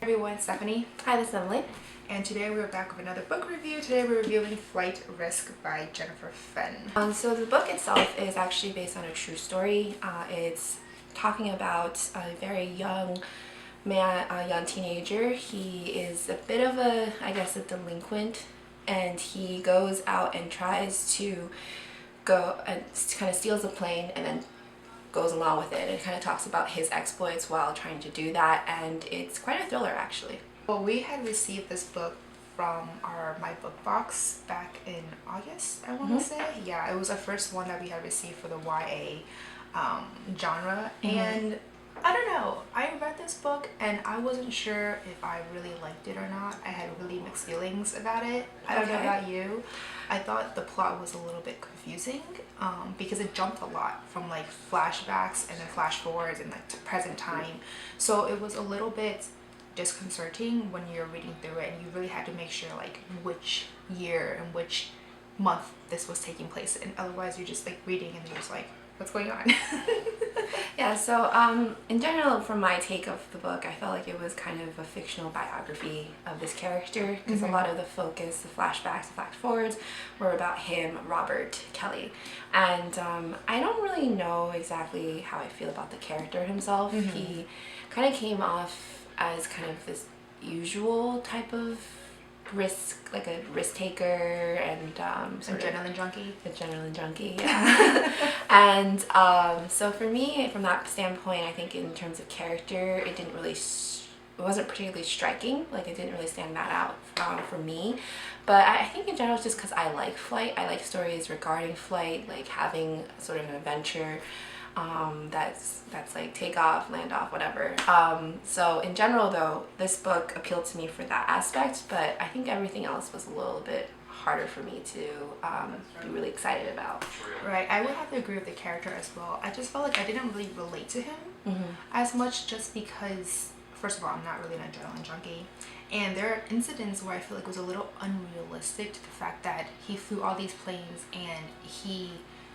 everyone, Stephanie. Hi, this is Emily. And today we're back with another book review. Today we're reviewing Flight Risk by Jennifer Fenn. So the book itself is actually based on a true story. It's talking about a very young man, a young teenager. He is a bit of a, I guess, a delinquent, and he goes out and tries to go and kind of steals a plane and then goes along with it. It kind of talks about his exploits while trying to do that, and it's quite a thriller actually. Well, we had received this book from our MyBookBox back in August, I want to say. Yeah, it was our first one that we had received for the YA genre. And I don't know, I read this book and I wasn't sure if I really liked it or not. I had really mixed feelings about it. I don't know about you. I thought the plot was a little bit confusing because it jumped a lot from like flashbacks and then flash forwards and like to present time. So it was a little bit disconcerting when you're reading through it, and you really had to make sure like which year and which month this was taking place in. Otherwise you're just like reading and you're just like, what's going on? Yeah, so in general, from my take of the book, I felt like it was kind of a fictional biography of this character, because a lot of the focus, the flashbacks, the flash forwards were about him, Robert Kelly. And I don't really know exactly how I feel about the character himself. He kind of came off as kind of this usual type of risk, like a risk taker, and adrenaline junkie. Adrenaline junkie, yeah. And so for me, from that standpoint, I think in terms of character, it didn't really, it wasn't particularly striking. Like, it didn't really stand that out for me. But I think in general, it's just because I like flight. I like stories regarding flight, like having sort of an adventure that's like take off, land off, whatever. So in general though, this book appealed to me for that aspect, but I think everything else was a little bit harder for me to be really excited about. Right, I would have to agree with the character as well. I just felt like I didn't really relate to him as much, just because, first of all, I'm not really an adrenaline junkie. And there are incidents where I feel like it was a little unrealistic to the fact that he flew all these planes and he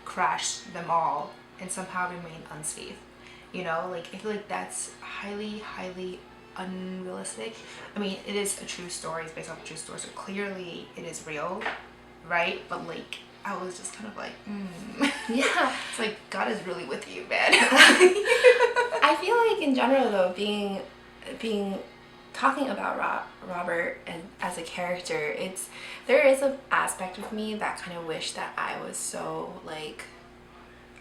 crashed them all and somehow remained unscathed. You know, like, I feel like that's highly unrealistic. I mean, it is a true story, it's based off a true story, so clearly it is real, right? But like, I was just kind of like, Yeah. It's like, God is really with you, man. I feel like in general though, talking about Robert and as a character, there is an aspect of me that kind of wish that I was so like,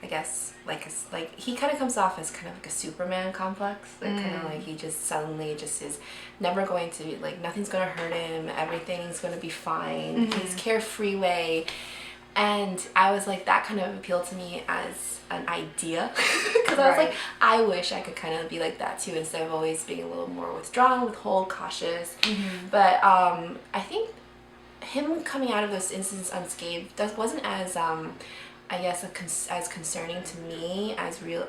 I guess like he kind of comes off as kind of like a Superman complex, like kind of like he just suddenly just is never going to, like, nothing's gonna hurt him, everything's gonna be fine, he's carefree way. And I was like, that kind of appealed to me as an idea, because I was like, I wish I could kind of be like that too, instead of always being a little more withdrawn, withhold, cautious. But I think him coming out of those incidents unscathed wasn't as I guess as concerning to me as real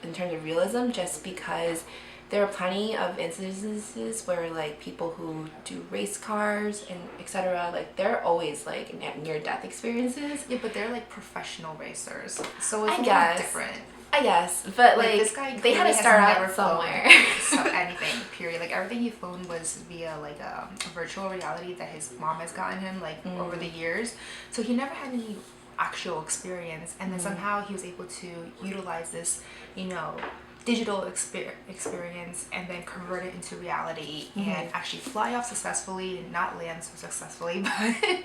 in terms of realism, just because there are plenty of instances where like people who do race cars and etc., like they're always like near-death experiences. Yeah, but they're like professional racers, so it's different. I guess, but like this guy, they had to start out somewhere. So anything, period. Like, everything he phoned was via like a virtual reality that his mom has gotten him like over the years. So he never had any actual experience, and then somehow he was able to utilize this, you know, digital experience and then convert it into reality and actually fly off successfully and not land so successfully. But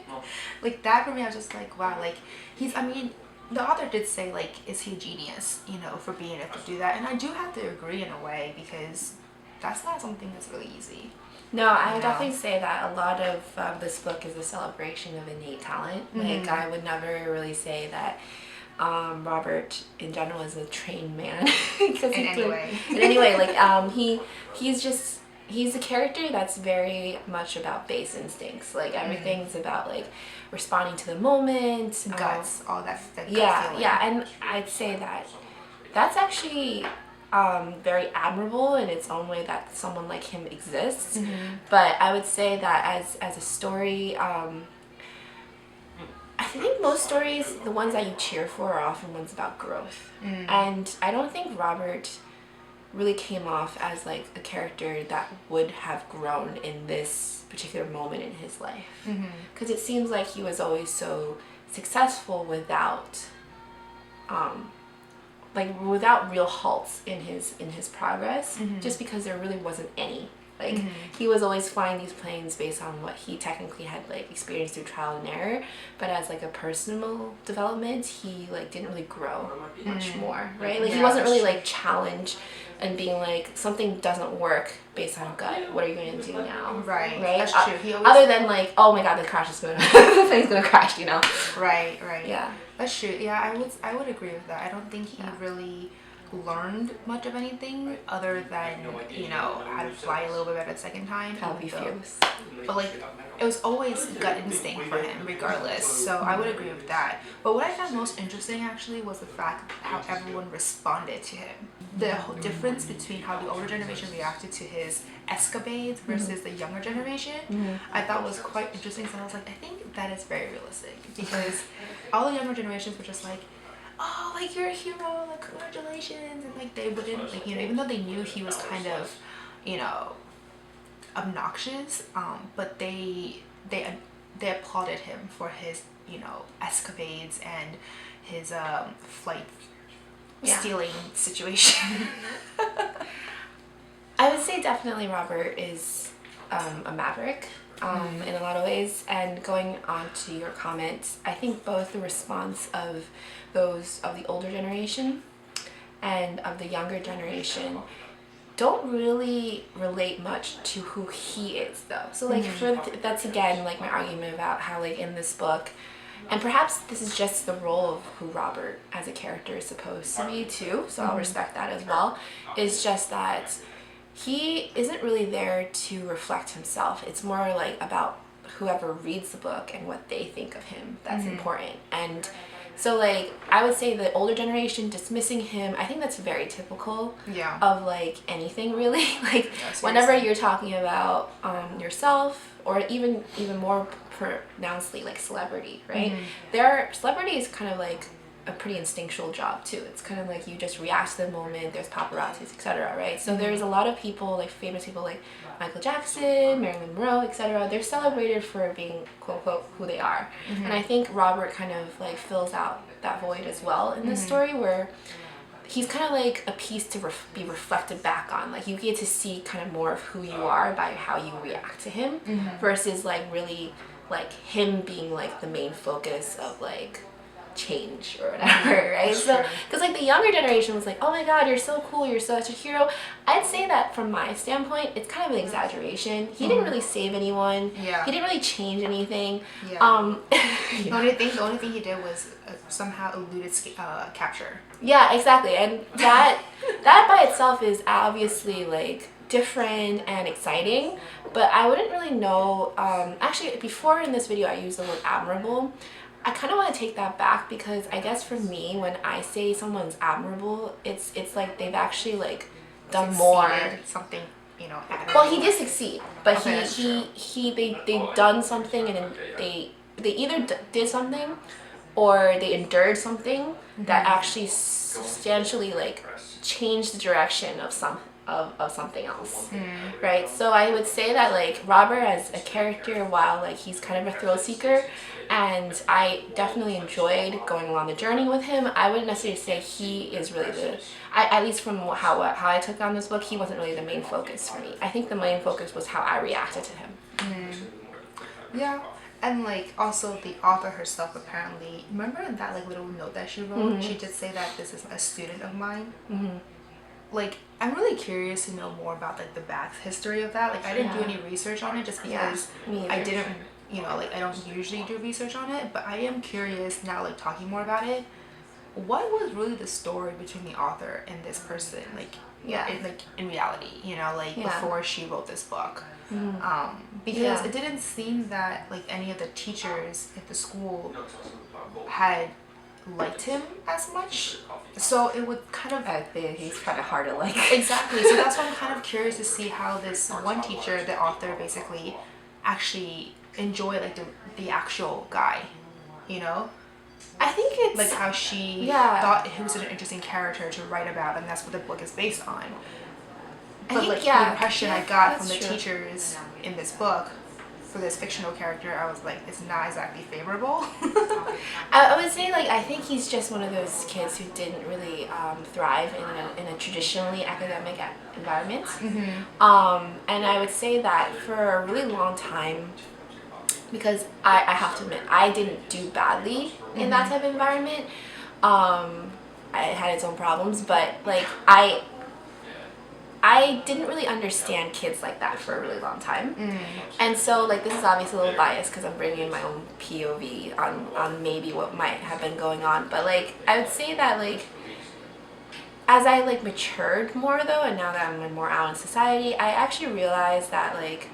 like, that for me, I was just like, wow, like, I mean, the author did say like, is he a genius, you know, for being able to do that? And I do have to agree in a way, because that's not something that's really easy. No, I would definitely say that a lot of this book is a celebration of innate talent. Like, I would never really say that Robert in general is a trained man. In any way, like he's a character that's very much about base instincts. Like, everything's about like responding to the moment, guts, all that yeah, feeling. yeah, and I'd say that that's actually very admirable in its own way that someone like him exists. But I would say that as a story, I think most stories, the ones that you cheer for, are often ones about growth. And I don't think Robert really came off as like a character that would have grown in this particular moment in his life. Because it seems like he was always so successful without without real halts in his progress, just because there really wasn't any. Like he was always flying these planes based on what he technically had like experienced through trial and error, but as like a personal development, he like didn't really grow much more, right? Like he wasn't really like challenged and being like, something doesn't work based on gut, what are you going to do now? Right. That's true. He always... Other than like, oh my god, the crash is gonna the plane's gonna crash, you know? Right. Yeah. That's true. Yeah, I would agree with that. I don't think he really learned much of anything other than, you know, how to fly a little bit better the second time. How to be fearless. But like, it was always gut instinct for him regardless. So I would agree with that. But what I found most interesting actually was the fact how everyone responded to him. The whole difference between how the older generation reacted to his escapades versus the younger generation, I thought was quite interesting. So I was like, I think that is very realistic, because all the younger generations were just like, oh, like, you're a hero, like, congratulations, and like they wouldn't, like, you know, even though they knew he was kind of, you know, obnoxious, but they applauded him for his, you know, escapades and his flight stealing situation. I would say definitely Robert is a maverick in a lot of ways. And going on to your comments, I think both the response of those of the older generation and of the younger generation don't really relate much to who he is, though. So like that's again like my argument about how like in this book, and perhaps this is just the role of who Robert as a character is supposed to be too, so I'll respect that as well, is just that he isn't really there to reflect himself. It's more like about whoever reads the book and what they think of him that's important. And so like I would say the older generation dismissing him, I think that's very typical of like anything really. Like whenever you're talking about yourself, or even more pronouncedly like celebrity, right? Celebrity is kind of like a pretty instinctual job too. It's kind of like you just react to the moment. There's paparazzis, etc., right? So there's a lot of people, like famous people like Michael Jackson, Marilyn Monroe, etc. They're celebrated for being quote unquote who they are. And I think Robert kind of like fills out that void as well in this story, where he's kind of like a piece to be reflected back on. Like you get to see kind of more of who you are by how you react to him, versus like really like him being like the main focus of like change or whatever, right? So because like the younger generation was like, oh my god, you're so cool, you're such a hero. I'd say that from my standpoint, it's kind of an exaggeration. He didn't really save anyone. He didn't really change anything. The only thing he did was somehow eluded capture. Yeah, exactly. And that by itself is obviously like different and exciting, but I wouldn't really know. Actually, before in this video I used the word admirable. I kind of want to take that back, because I guess for me, when I say someone's admirable, it's like they've actually like done more. Something, you know, admirable. Well, he did succeed, but they've done something, and they either did something or they endured something that actually substantially like changed the direction of something else, right? So I would say that like Robert as a character, while like he's kind of a thrill seeker, and I definitely enjoyed going along the journey with him, I wouldn't necessarily say he is really at least from how I took on this book, he wasn't really the main focus for me. I think the main focus was how I reacted to him. Yeah. And like also the author herself apparently, remember in that like little note that she wrote, she did say that this is a student of mine. Like I'm really curious to know more about like the back history of that. Like I didn't do any research on it just because I didn't, you know, like I don't usually do research on it, but I am curious now, like talking more about it. What was really the story between the author and this person, like in reality, you know, like before she wrote this book? Because it didn't seem that like any of the teachers at the school had liked him as much, so it would kind of he's kind of hard to like. Exactly. So that's why I'm kind of curious to see how this one teacher, the author, basically actually enjoy like the actual guy, you know. I think it's like how she yeah. thought he was such an interesting character to write about, and that's what the book is based on. I But think, like yeah, the impression yeah, I got from that's the true. teachers in this book for this fictional character, I was like, it's not exactly favorable. I would say, like, I think he's just one of those kids who didn't really thrive in a traditionally academic environment. And I would say that for a really long time, because I have to admit, I didn't do badly in that type of environment. It had its own problems, but like I didn't really understand kids like that for a really long time. And so, like, this is obviously a little biased because I'm bringing my own POV on maybe what might have been going on. But, like, I would say that, like, as I, like, matured more, though, and now that I'm more out in society, I actually realized that, like,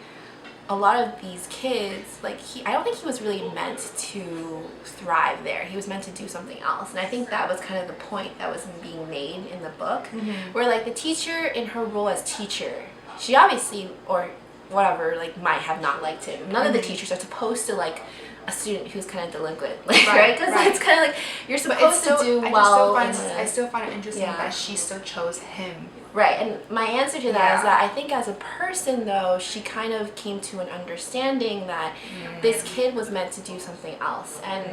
a lot of these kids, like, I don't think he was really meant to thrive there. He was meant to do something else. And I think that was kind of the point that was being made in the book, where, like, the teacher in her role as teacher, she obviously, or whatever, like, might have not liked him. None of the teachers are supposed to like a student who's kind of delinquent, like, right? Because it's kind of like, you're supposed to do well. I still find it interesting that she still chose him. Right, and my answer to that is that I think as a person, though, she kind of came to an understanding that this kid was meant to do something else. And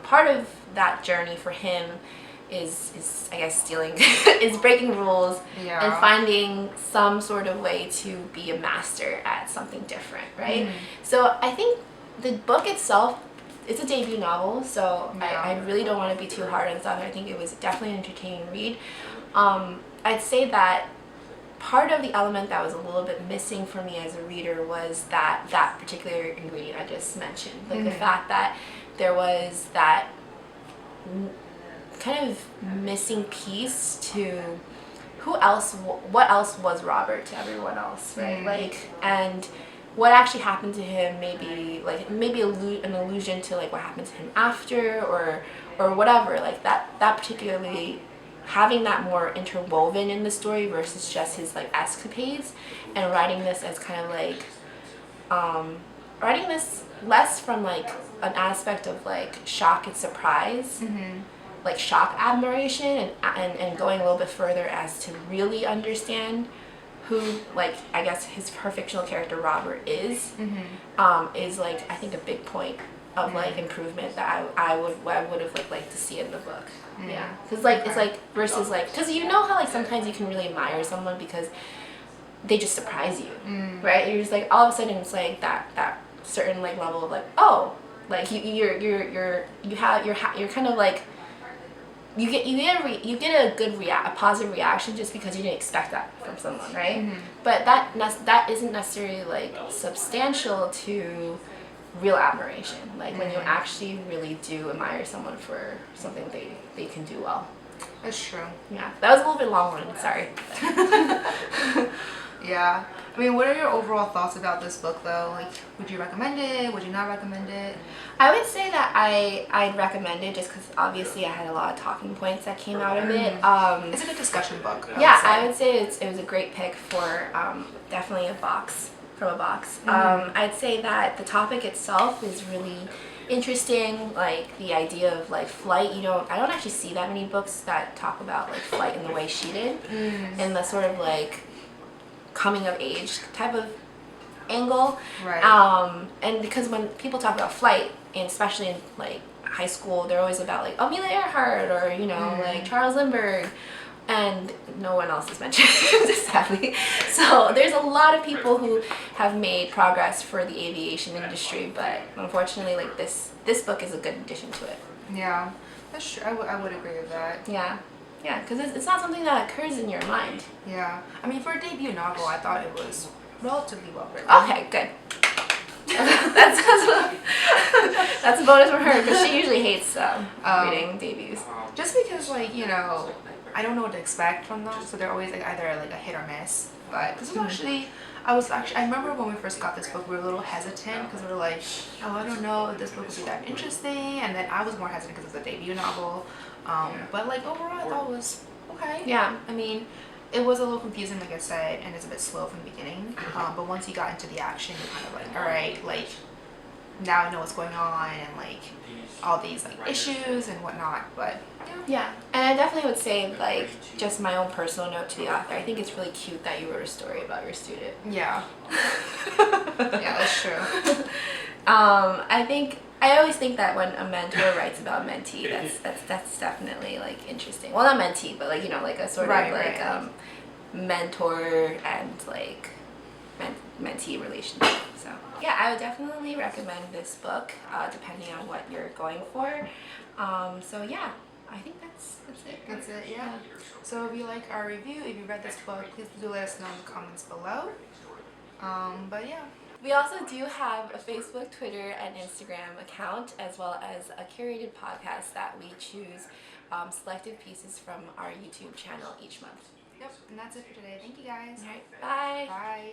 part of that journey for him is I guess, stealing, is breaking rules and finding some sort of way to be a master at something different, right? So I think the book itself, it's a debut novel, so I really don't want to be too hard on stuff. I think it was definitely an entertaining read. I'd say that part of the element that was a little bit missing for me as a reader was that particular ingredient I just mentioned. Like the fact that there was that kind of missing piece to what else was Robert to everyone else, right? Like, and what actually happened to him, maybe an allusion to like what happened to him after or whatever, like that particularly having that more interwoven in the story versus just his like escapades, and writing this as kind of like writing this less from like an aspect of like shock and surprise, like shock admiration, and going a little bit further as to really understand who, like, I guess her fictional character Robert is like, I think, a big point of like improvement that I would have like liked to see in the book. Yeah, because like it's like versus like, because you know how like sometimes you can really admire someone because they just surprise you, right? You're just like, all of a sudden it's like that certain like level of like, oh, like you're kind of like you get a good a positive reaction just because you didn't expect that from someone, right? But that isn't necessarily like substantial to real admiration, like when you actually really do admire someone for something they can do well. That's true. Yeah, that was a little bit long-winded, sorry. Yeah, I mean, what are your overall thoughts about this book, though? Like, would you recommend it? Would you not recommend it? I would say that I'd recommend it just because obviously I had a lot of talking points that came out of it. It's a good discussion book. I would say it was a great pick for definitely a box. I'd say that the topic itself is really interesting, like the idea of like flight. I don't actually see that many books that talk about like flight in the way she did, and the sort of like coming of age type of angle, right? And because when people talk about flight, and especially in like high school, they're always about like Amelia Earhart or like Charles Lindbergh, and no one else is mentioned, sadly. So there's a lot of people who have made progress for the aviation industry, but unfortunately, like this book is a good addition to it. Yeah, that's true. I would agree with that. Yeah, because it's not something that occurs in your mind. Yeah, I mean, for a debut novel, I thought it was relatively well written. Okay, good. that's a bonus from her, because she usually hates reading debuts. Just because, like, I don't know what to expect from them, so they're always like either like a hit or miss. But this is actually, I remember when we first got this book, we were a little hesitant because we were like, oh, I don't know if this book will be that interesting. And then I was more hesitant because it's a debut novel. But like overall, I thought it was okay. Yeah. I mean, it was a little confusing, like I said, and it's a bit slow from the beginning. But once you got into the action, you're kind of like, all right, like now I know what's going on and like all these like issues and whatnot. But yeah, and I definitely would say, like, just my own personal note to the author, I think it's really cute that you wrote a story about your student. yeah. Yeah, that's true. I always think that when a mentor writes about a mentee, that's definitely like interesting. Well, not mentee, but like, you know, like a sort of like mentor and like mentee relationship. So yeah, I would definitely recommend this book, depending on what you're going for. So yeah, I think that's it. That's it, yeah. So if you like our review, if you read this book, please do let us know in the comments below. But yeah. We also do have a Facebook, Twitter, and Instagram account, as well as a curated podcast that we choose selected pieces from our YouTube channel each month. Yep, and that's it for today. Thank you guys. All right, bye. Bye.